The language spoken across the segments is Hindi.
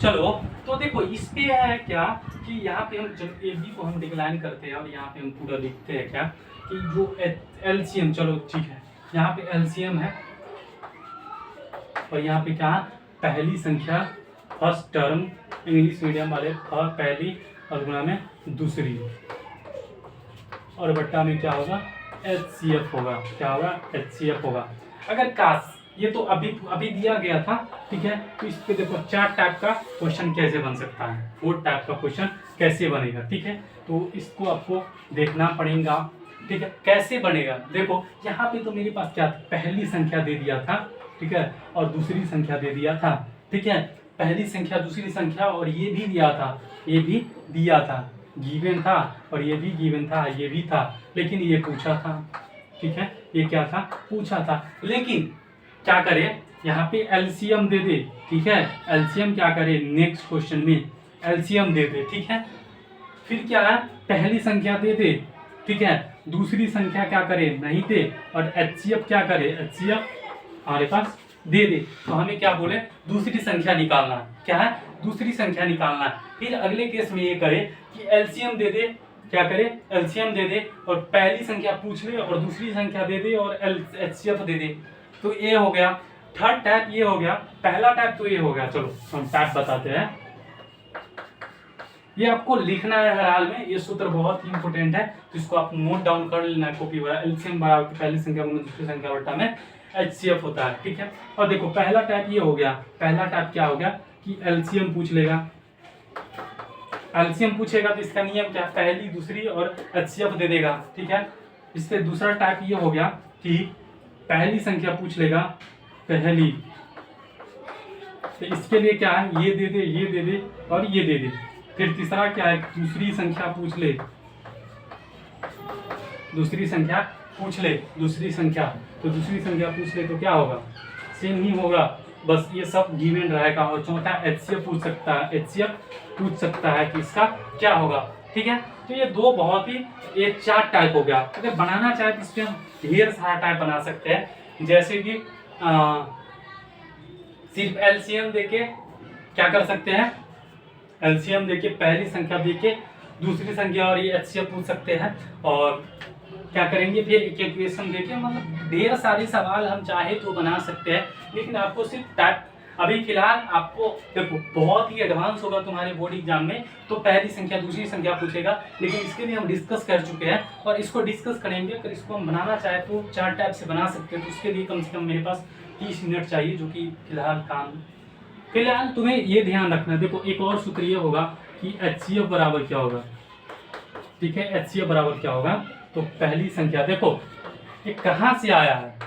चलो तो देखो इस पे है क्या कि यहाँ पे हम जब ए बी को हम डिक्लाइन करते हैं और यहाँ पे हम पूरा लिखते हैं क्या कि जो एलसीएम, चलो ठीक है, यहाँ पे एलसीएम है और यहाँ पे क्या पहली संख्या फर्स्ट टर्म इंग्लिश मीडियम वाले पहली और गुणा में दूसरी और बट्टा में क्या होगा HCF होगा। क्या होगा HCF होगा। अगर काश ये तो अभी अभी दिया गया था, ठीक है, तो इस पे देखो 4 टाइप का क्वेश्चन कैसे बन सकता है, 4 टाइप का क्वेश्चन कैसे बनेगा, ठीक है, तो इसको आपको देखना पड़ेगा, ठीक है, कैसे बनेगा। देखो यहाँ पे तो मेरे पास क्या था, पहली संख्या दे दिया था, ठीक है, और दूसरी संख्या दे दिया था, ठीक है, पहली संख्या दूसरी संख्या और ये भी दिया था, ये भी दिया था, गिवन था और ये भी गिवन था, ये भी था, लेकिन ये पूछा था, ठीक है, ये क्या था, पूछा था। लेकिन क्या करें, यहाँ पे एलसीएम दे दे, ठीक है, एलसीएम क्या करे नेक्स्ट क्वेश्चन में एलसीएम दे दे, ठीक है, फिर क्या है पहली संख्या दे दे, ठीक है, दूसरी संख्या क्या करे नहीं दे, और HCF क्या करे, HCF हमारे पास दे दे, तो हमें क्या बोले दूसरी संख्या निकालना, क्या है दूसरी संख्या निकालना है। फिर अगले केस में ये करे कि एलसीएम दे दे, क्या करे एलसीएम दे दे और पहली संख्या पूछ ले और दूसरी संख्या दे दे और HCF दे दे, तो ये हो गया। थर्ड टाइप ये हो गया, पहला टाइप तो ये हो गया। चलो हम टाइप बताते हैं, ये आपको लिखना है हर हाल में, ये सूत्र बहुत ही इंपॉर्टेंट है, तो इसको आप नोट डाउन कर लेना कॉपी पर। एलसीएम बराबर पहली संख्या गुना दूसरी संख्या बट्टा में HCF होता है, ठीक है। और देखो पहला टाइप ये हो गया, पहला टाइप क्या हो गया कि एलसीएम पूछ लेगा, एलसीएम पूछेगा तो इसका नियम क्या, पहली दूसरी और HCF दे देगा, ठीक है। इससे दूसरा टाइप ये हो गया कि पहली संख्या पूछ लेगा, पहली, तो इसके लिए क्या है ये दे दे, ये दे दे और ये दे दे। फिर तीसरा क्या है दूसरी संख्या पूछ ले, दूसरी संख्या पूछ ले, दूसरी संख्या, तो दूसरी संख्या पूछ ले तो क्या होगा सेम ही होगा, बस ये सब गिवन रहेगा। और चौथा HCF पूछ सकता है, HCF पूछ सकता है कि इसका क्या होगा, ठीक है। तो ये दो बहुत ही, ये 4 टाइप हो गया। अगर बनाना चाहे तो इसमें हम ढेर सारा टाइप बना सकते हैं, जैसे कि सिर्फ एलसीएम देके क्या कर सकते हैं, एलसीएम देके पहली संख्या देके दूसरी संख्या और ये HCF पूछ सकते हैं, और क्या करेंगे फिर एक इक्वेशन देके, मतलब ढेर सारे सवाल हम चाहे तो बना सकते हैं। लेकिन आपको सिर्फ टाइप अभी फिलहाल आपको देखो बहुत ही एडवांस होगा तुम्हारे बोर्ड एग्जाम में, तो पहली संख्या दूसरी संख्या पूछेगा, लेकिन इसके लिए हम डिस्कस कर चुके हैं और इसको डिस्कस करेंगे। अगर इसको हम बनाना चाहे तो 4 टाइप से बना सकते हैं, तो उसके लिए कम से कम मेरे पास 30 मिनट चाहिए, जो कि फिलहाल तुम्हें ये ध्यान रखना। देखो एक और सूत्र ये होगा कि HCF बराबर क्या होगा, ठीक है, HCF बराबर क्या होगा, तो पहली संख्या, देखो ये कहाँ से आया है,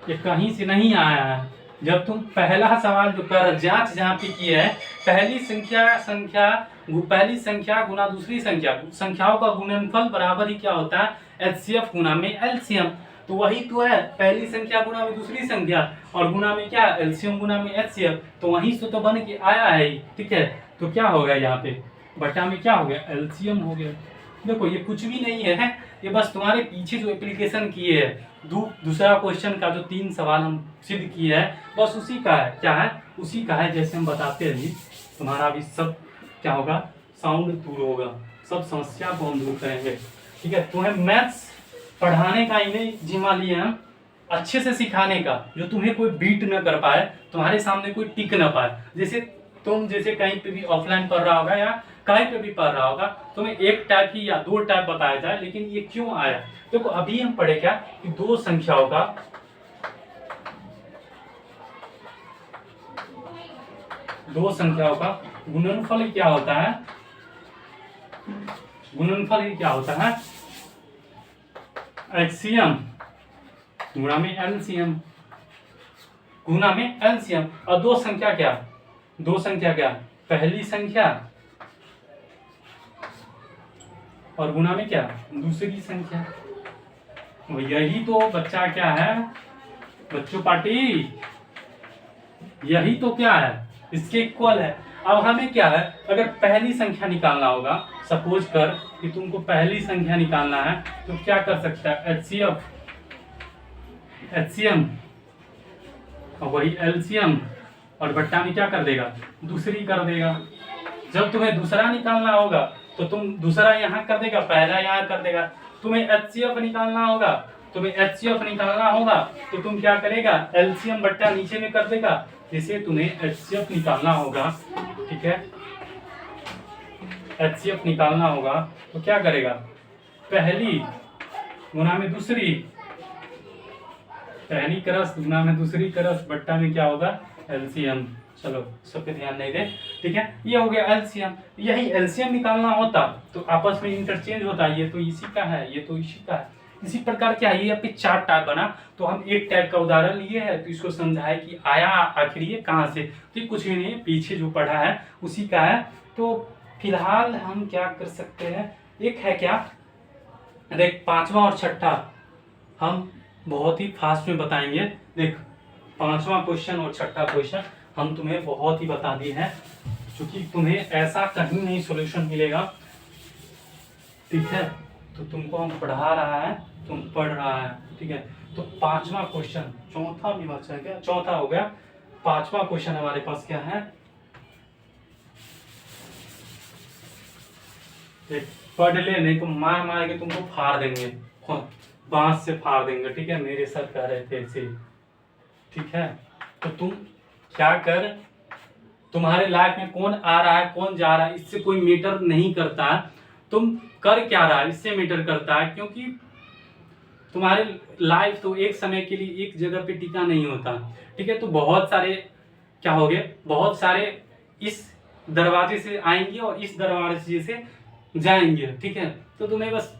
ये कहीं से नहीं आया है। जब तुम पहला सवाल जो कर जांच जहाँ पे किए है, पहली संख्या गुना दूसरी संख्या, संख्याओं का गुणनफल बराबर ही क्या होता है HCF गुना में LCM, तो वही तो है पहली संख्या गुना में दूसरी संख्या और गुना में क्या LCM गुना में HCF, तो वहीं से तो बन के आया है, ठीक है। तो क्या हो गया यहाँ पे बटा में क्या हो गया LCM हो गया। देखो ये कुछ भी नहीं है, ये बस तुम्हारे पीछे जो एप्लीकेशन किए है दूसरा क्वेश्चन का जो 3 सवाल हम सिद्ध किए हैं, बस उसी का है, क्या है उसी का है। जैसे हम बताते हैं तुम्हारा भी सब क्या होगा साउंड दूर होगा, सब समस्या को हम दूर करेंगे, ठीक है। तुम्हें मैथ्स पढ़ाने का इन्हें जिम्मा लिए हम, अच्छे से सिखाने का, जो तुम्हें कोई बीट न कर पाए, तुम्हारे सामने कोई टिक न पाए। जैसे कहीं पे भी ऑफलाइन पढ़ रहा होगा या कहीं पे भी पढ़ रहा होगा, तुम्हें एक टाइप की या 2 टाइप बताया जाए, लेकिन ये क्यों आया। देखो अभी हम पढ़े क्या कि दो संख्याओं का गुणनफल क्या होता है, गुणनफल ही क्या होता है HCM गुणा में LCM, गुणा में LCM, और दो संख्या क्या पहली संख्या और गुणा में क्या दूसरी संख्या। यही तो बच्चा क्या है बच्चों पार्टी, यही तो क्या है इसके इक्वल है। अब हमें क्या है अगर पहली संख्या निकालना होगा, सपोज कर कि तुमको पहली संख्या निकालना है, तो क्या कर सकता है HCM और वही LCM और बट्टा में क्या कर देगा, दूसरी कर देगा। जब तुम्हें दूसरा निकालना होगा तो तुम दूसरा यहाँ कर देगा, पहला यहाँ कर देगा। तुम्हें HCF निकालना होगा, तो तुम क्या करेगा, LCM बट्टा नीचे में कर देगा। जैसे तुम्हें HCF निकालना होगा, ठीक है, HCF निकालना होगा तो क्या करेगा, पहली गुना में दूसरी, पहली क्रस गुना में दूसरी क्रस बट्टा में क्या होगा, LCM। चलो सब पे ध्यान नहीं दे, ठीक है। ये हो गया LCM। यही LCM निकालना होता तो आपस में इंटरचेंज होता, ये तो इसी का है, ये तो इसी का है। इसी प्रकार क्या है, ये पे 4 टाइप बना, तो हम एक टाइप का उदाहरण लिए है तो इसको समझाए कि आया आखिर ये कहाँ से, तो ये कुछ भी नहीं, पीछे जो पढ़ा है उसी का है। तो फिलहाल हम क्या कर सकते हैं, एक है क्या, देख 5वां और 6ठा हम बहुत ही फास्ट में बताएंगे। देख 5वां क्वेश्चन और 6ठा क्वेश्चन हम तुम्हें बहुत ही बता दिए हैं, क्योंकि तुम्हें ऐसा कहीं नहीं सॉल्यूशन मिलेगा, ठीक है। तो तुमको हम पढ़ा रहा है, तुम पढ़ रहा है, ठीक है। तो 5वां क्वेश्चन, चौथा भी बचा क्या, चौथा हो गया। 5वां क्वेश्चन हमारे पास क्या है, देख पढ़ ले, नहीं तो मार मार के तुमको फाड़ देंगे, बांस से फाड़ देंगे, ठीक है। मेरे सर कह रहे थे ऐसे, ठीक है। तो तुम क्या कर, तुम्हारे लाइफ में कौन आ रहा है कौन जा रहा है इससे कोई मैटर नहीं करता है, तुम कर क्या रहा है इससे मैटर करता है, क्योंकि तुम्हारे लाइफ तो एक समय के लिए एक जगह पे टिका नहीं होता, ठीक है। तो बहुत सारे क्या हो गए, बहुत सारे इस दरवाजे से आएंगे और इस दरवाजे से जाएंगे, ठीक है। तो तुम्हें बस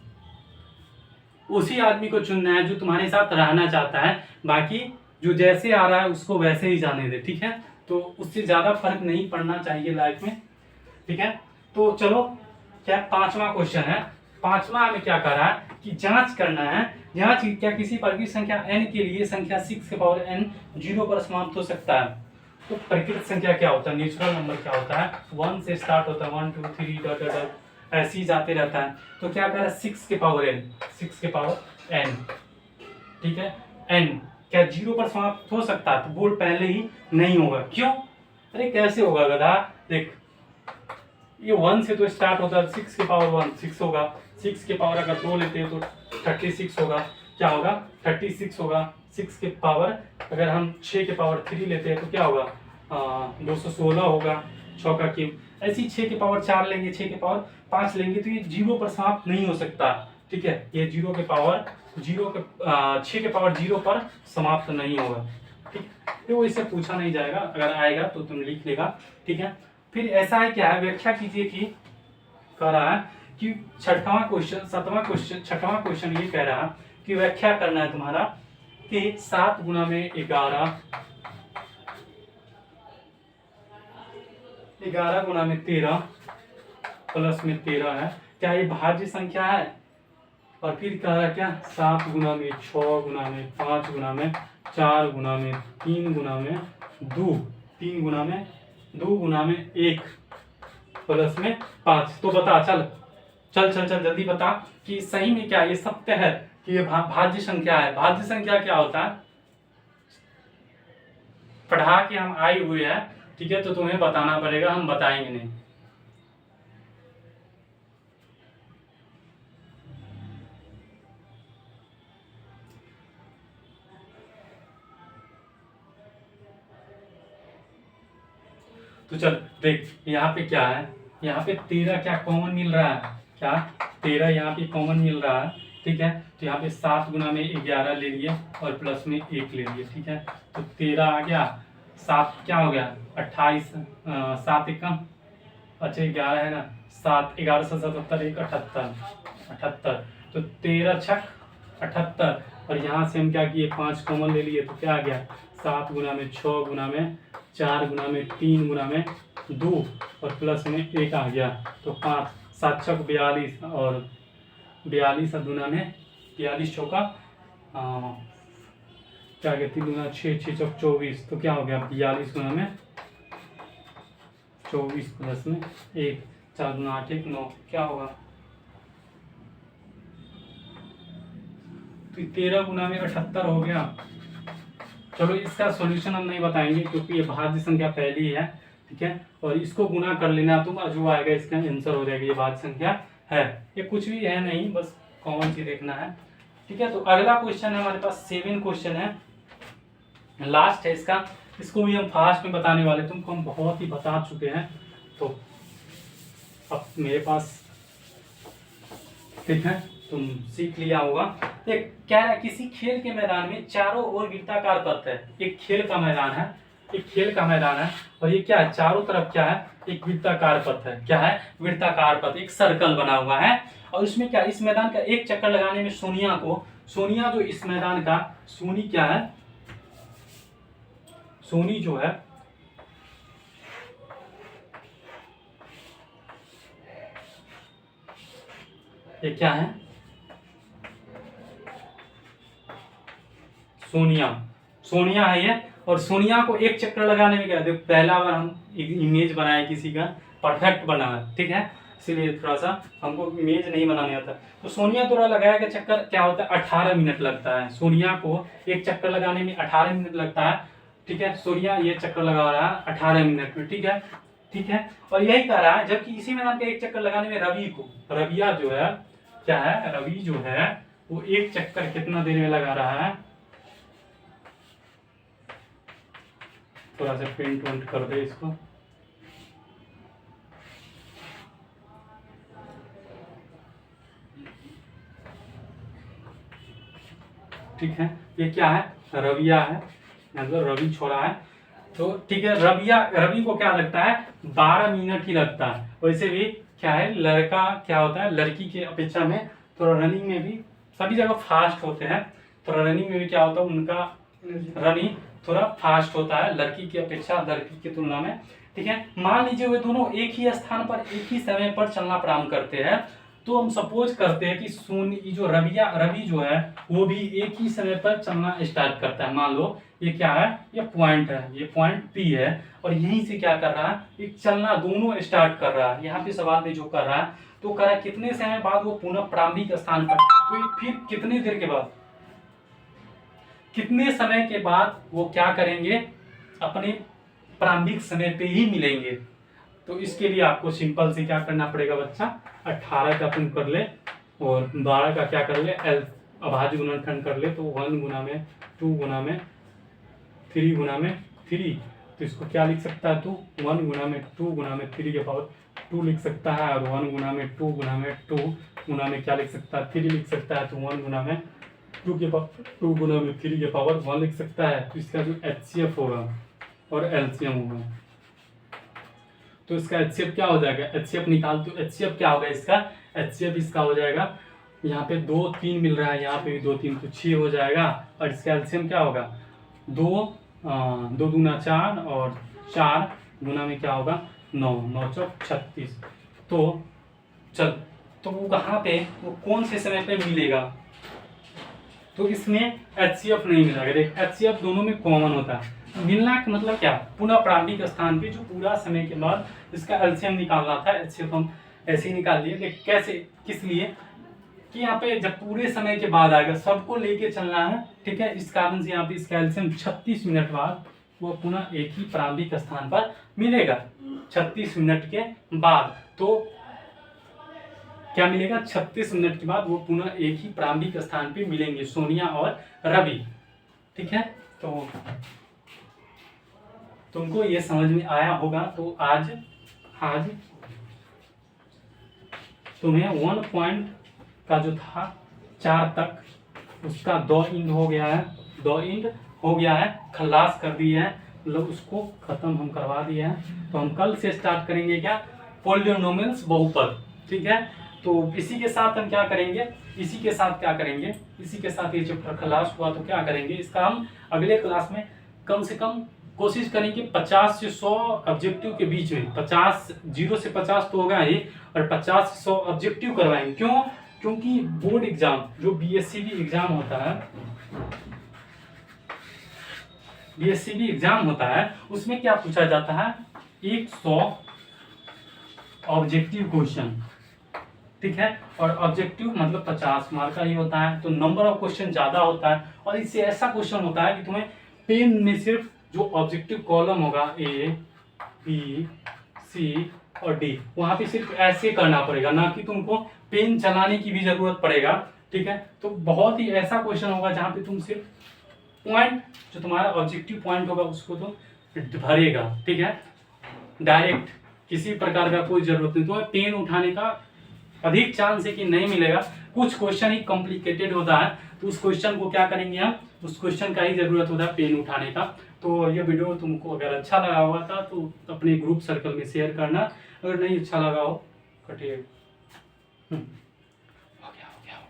उसी आदमी को चुनना है जो तुम्हारे साथ रहना चाहता है, बाकी जो जैसे आ रहा है उसको वैसे ही जाने दे, ठीक है। तो उससे ज्यादा फर्क नहीं पड़ना चाहिए लाइफ में, ठीक है। तो चलो क्या 5वां क्वेश्चन है, 5वां में क्या कर रहा है कि जांच करना है, जांच क्या किसी प्राकृतिक संख्या n के लिए संख्या 6 के पावर n 0 पर समाप्त हो सकता है। तो प्राकृतिक संख्या क्या होता है, नेचुरल नंबर क्या होता है, 1 से स्टार्ट होता है, 1 2 3 डॉट डॉट ऐसे ही जाते रहता है। तो क्या कर रहा है, 6 के पावर n, 6 के पावर n, ठीक है। n क्या 0 पर समाप्त हो सकता है, तो बोल पहले ही नहीं होगा, क्यों, अरे कैसे होगा गधा, देख ये 1 से तो स्टार्ट होता है, 6 के पावर 1 6 होगा, 6 के पावर अगर 2 लेते हैं तो 36 होगा, क्या होगा 36 होगा। 6 के पावर अगर हम 6 के पावर 3 लेते हैं तो क्या होगा 216 होगा, 6 का क्यूब। ऐसे ही 6 के पावर 4 लेंगे, 6 के पावर 5 लेंगे, तो ये 0 पर समाप्त नहीं हो सकता, ठीक है। ये 0 के पावर 6 के पावर 0 पर समाप्त नहीं होगा, ठीक है। तो इससे पूछा नहीं जाएगा, अगर आएगा तो तुम लिख लेगा, ठीक है। फिर ऐसा है क्या है, व्याख्या कीजिए कि कह रहा है कि 6वां क्वेश्चन 7वां क्वेश्चन 6वां क्वेश्चन ये कह रहा है कि व्याख्या करना है तुम्हारा कि 7 गुना में 11 गुना में 13 प्लस में 13 है, क्या ये भाज्य संख्या है। और फिर कह रहा है क्या 7 गुना में 6 गुना में 5 गुना में 4 गुना में 3 गुना में 2 3 गुना में 2 गुना में 1 प्लस में 5। तो बता चल चल चल चल जल्दी बता कि सही में क्या ये सत्य है कि ये भाज्य संख्या है। भाज्य संख्या क्या होता है, पढ़ा के हम आए हुए हैं, ठीक है। तो तुम्हें बताना पड़ेगा, हम बताएंगे नहीं। तो चल देख यहाँ पे क्या है, यहाँ पे 13 क्या कॉमन मिल रहा है, क्या 13 यहाँ पे कॉमन मिल रहा है, ठीक है। तो यहाँ पे 7 गुना में 11 ले लिए और प्लस में 1 ले लिए, ठीक है। तो 13 आ गया, 7 क्या हो गया 28, 7 एकम अच्छा 11 है ना, 7 11 से 77 1 78, तो 13 छक 78। और यहाँ से हम क्या किए 5 कॉमन ले लिए, तो क्या आ गया 7 गुना में 6 गुना में 4 गुना में 3 गुना में 2 और प्लस में 1 आ गया। तो 5 7 छक 42 और 42 गुना में 42 चौका क्या गया 3 गुना 6 6 चौक 24, तो क्या हो गया 42 गुना में 24 प्लस में 1 4 गुना 8 1 9, क्या होगा तो 13 गुना में 78 हो गया, चलो इसका सॉल्यूशन हम नहीं बताएंगे क्योंकि ये भाज्य संख्या पहली है, ठीक है, और इसको गुना कर लेना तुम, जो आएगा इसका आंसर हो जाएगा, ये भाज्य संख्या है, ये कुछ भी है नहीं, बस कॉमन सी देखना है, ठीक है। तो अगला क्वेश्चन है हमारे पास 7 क्वेश्चन है, लास्ट है इसका, इसको भी हम फास्ट में बताने वाले, तुमको हम बहुत ही बता चुके हैं, तो अब मेरे पास, ठीक है, तुम सीख लिया होगा। एक क्या है, किसी खेल के मैदान में चारों ओर वृत्ताकार पथ है, एक खेल का मैदान है, एक खेल का मैदान है, और ये क्या है, चारों तरफ क्या है, एक वृत्ताकार पथ है, क्या है, वृत्ताकार पथ, एक सर्कल बना हुआ है, और उसमें क्या, इस मैदान का एक चक्कर लगाने में सोनिया जो इस मैदान का, सोनी क्या है, सोनी जो है ये क्या है, सोनिया है ये, और सोनिया को एक चक्कर लगाने में क्या है, देखो पहला बार हम एक इमेज बनाए किसी का, परफेक्ट बना है, ठीक है, इसीलिए थोड़ा सा हमको इमेज नहीं बनाने आता। तो सोनिया द्वारा लगाया गया चक्कर क्या होता है, 18 मिनट लगता है, सोनिया को एक चक्कर लगाने में 18 मिनट लगता है, ठीक है, सोनिया ये चक्कर लगा रहा है 18 मिनट में, ठीक है, ठीक है, और यही कह रहा है, जबकि इसी मैदान का एक चक्कर लगाने में रविया जो है, क्या है, रवि जो है वो एक चक्कर कितना देर में लगा रहा है, थोड़ा सा प्रिंट वंट कर दे इसको, ठीक है, ये क्या है, रविया है, मतलब रवि छोड़ा है, तो ठीक है, रवि को क्या लगता है, 12 मिनट ही लगता है, वैसे भी क्या है, लड़का क्या होता है, लड़की के अपेक्षा में थोड़ा रनिंग में भी सभी जगह फास्ट होते हैं, थोड़ा रनिंग में भी क्या होता है, उनका रनिंग थोड़ा फास्ट होता है लड़की की अपेक्षा, लड़की की तुलना में, ठीक है। मान लीजिए वे दोनों एक ही स्थान पर एक ही समय पर चलना प्रारंभ करते हैं, तो हम सपोज करते हैं कि सोनी जो रवि जो है वो भी एक ही समय पर चलना स्टार्ट करता है, मान लो ये क्या है, ये पॉइंट है, ये पॉइंट पी है, और यहीं से क्या कर रहा है, एक चलना दोनों स्टार्ट कर रहा है, यहाँ पे सवाल में जो कर रहा है, तो कर रहा है कितने समय बाद वो पुनः प्रारंभिक स्थान पर, तो फिर कितने देर के बाद, कितने समय के बाद वो क्या करेंगे, अपने प्रारंभिक समय पे ही मिलेंगे। तो इसके लिए आपको सिंपल से क्या करना पड़ेगा बच्चा, 18 का तुम कर ले और 12 का क्या कर ले, अभाज्य गुणनखंड कर ले, तो 1 गुना में 2 गुना में 3 गुना में 3, तो इसको क्या लिख सकता है, तू 1 गुना में 2 गुना में 3 के पावर 2 लिख सकता है, और 1 गुना में 2 गुना में 2 गुना में क्या लिख सकता है, 3 लिख सकता है, तो 1 गुना में 2 के पावर 2 गुना में 3 के पावर 1 लिख सकता है। तो इसका जो HCF होगा और LCM होगा, तो इसका HCF क्या हो जाएगा, HCF निकाल, तो HCF क्या होगा इसका, HCF इसका हो जाएगा, यहाँ पे 2 3 मिल रहा है, यहाँ पे भी 2 3, तो 6 हो जाएगा, और इसका LCM क्या होगा, 2 दूना 4 और 4 गुना में क्या होगा 9, 9 चौक 36, तो चल, तो वो कहाँ पे, वो कौन से समय पे मिलेगा, तो इसमें HCF नहीं मिलेगा, देख HCF दोनों में कॉमन होता है, मिलना का मतलब क्या, पुनः प्रारंभिक स्थान पे जो पूरा समय के बाद इसका LCM निकालना था, HCF हम ऐसे ही निकाल लिए, देख कैसे, किस लिए कि यहाँ पे जब पूरे समय के बाद आएगा, सबको लेके चलना है, ठीक है, इस कारण से यहाँ पे इसका LCM 36 मिनट बाद वो पुनः एक ही प्रारंभिक स्थान पर मिलेगा, 36 मिनट के बाद, तो क्या मिलेगा, 36 मिनट के बाद वो पुनः एक ही प्रारंभिक स्थान पे मिलेंगे, सोनिया और रवि, ठीक है। तो तुमको ये समझ में आया होगा, तो आज तुम्हें 1 पॉइंट का जो था 4 तक उसका 2 इंड हो गया है, 2 इंड हो गया है, खलास कर दिए हैं, मतलब उसको खत्म हम करवा दिए हैं। तो हम कल से स्टार्ट करेंगे क्या, पॉलिनोमियल्स बहुपद, ठीक है। तो इसी के साथ हम क्या करेंगे, इसी के साथ ये चैप्टर खलास हुआ, तो क्या करेंगे, इसका हम अगले क्लास में कम से कम कोशिश करेंगे 50 से 100 ऑब्जेक्टिव के बीच में, 50 0 से 50 तो होगा ही, और 50 से 100 ऑब्जेक्टिव करवाएंगे, क्यों, क्योंकि बोर्ड एग्जाम जो BSCB एग्जाम होता है, उसमें क्या पूछा जाता है, 100 ऑब्जेक्टिव क्वेश्चन, ठीक है, और ऑब्जेक्टिव मतलब 50 मार्क का ही होता है, तो नंबर ऑफ क्वेश्चन ज्यादा होता है, और इससे ऐसा क्वेश्चन होता है कि तुम्हें पेन में सिर्फ जो ऑब्जेक्टिव कॉलम होगा ए बी सी और डी, वहां पे सिर्फ ऐसे करना पड़ेगा, ना कि तुमको पेन चलाने की भी जरूरत पड़ेगा। ठीक है, तो बहुत ही ऐसा क्वेश्चन होगा जहां पे तुम सिर्फ पॉइंट, जो तुम्हारा ऑब्जेक्टिव पॉइंट होगा उसको तुम भरेगा। ठीक है, डायरेक्ट किसी प्रकार का कोई जरूरत नहीं, तुम्हें पेन उठाने का अधिक चांस है कि नहीं मिलेगा। कुछ क्वेश्चन ही कॉम्प्लिकेटेड होता है, तो उस क्वेश्चन को क्या करेंगे हम, उस क्वेश्चन का ही जरूरत होता है पेन उठाने का। तो ये वीडियो तुमको अगर अच्छा लगा हुआ था तो अपने ग्रुप सर्कल में शेयर करना, अगर नहीं अच्छा लगा हो कटिए। हो गया।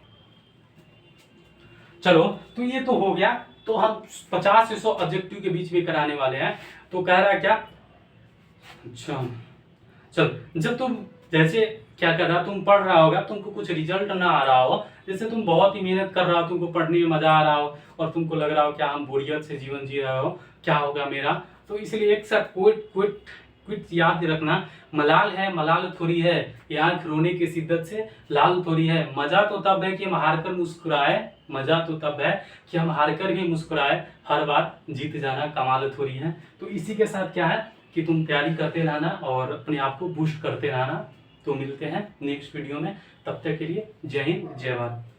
चलो, तो ये तो हो गया। तो हम 50 से 100 ऑब्जेक्टिव के बीच में कराने वाले हैं। तो कह रहा है क्या, अच्छा चल, जब तुम जैसे क्या कर रहा, तुम पढ़ रहा होगा, तुमको कुछ रिजल्ट ना आ रहा हो, जैसे तुम बहुत ही मेहनत कर रहा हो, तुमको पढ़ने में मजा आ रहा हो और तुमको लग रहा हो क्या हम बोरियत से जीवन जी रहे हो, क्या होगा मेरा, तो इसलिए एक साथ क्विट याद रखना, मलाल है मलाल थोड़ी है, ये आंख रोने की शिद्दत से लाल थोड़ी है। मजा तो तब है कि हम हारकर मुस्कुराए, मजा तो तब है कि हम हारकर भी मुस्कुराए, हर बार जीत जाना कमाल थोड़ी है। तो इसी के साथ क्या है कि तुम तैयारी करते रहना और अपने आप को बूस्ट करते रहना। तो मिलते हैं नेक्स्ट वीडियो में, तब तक के लिए जय हिंद जय भारत।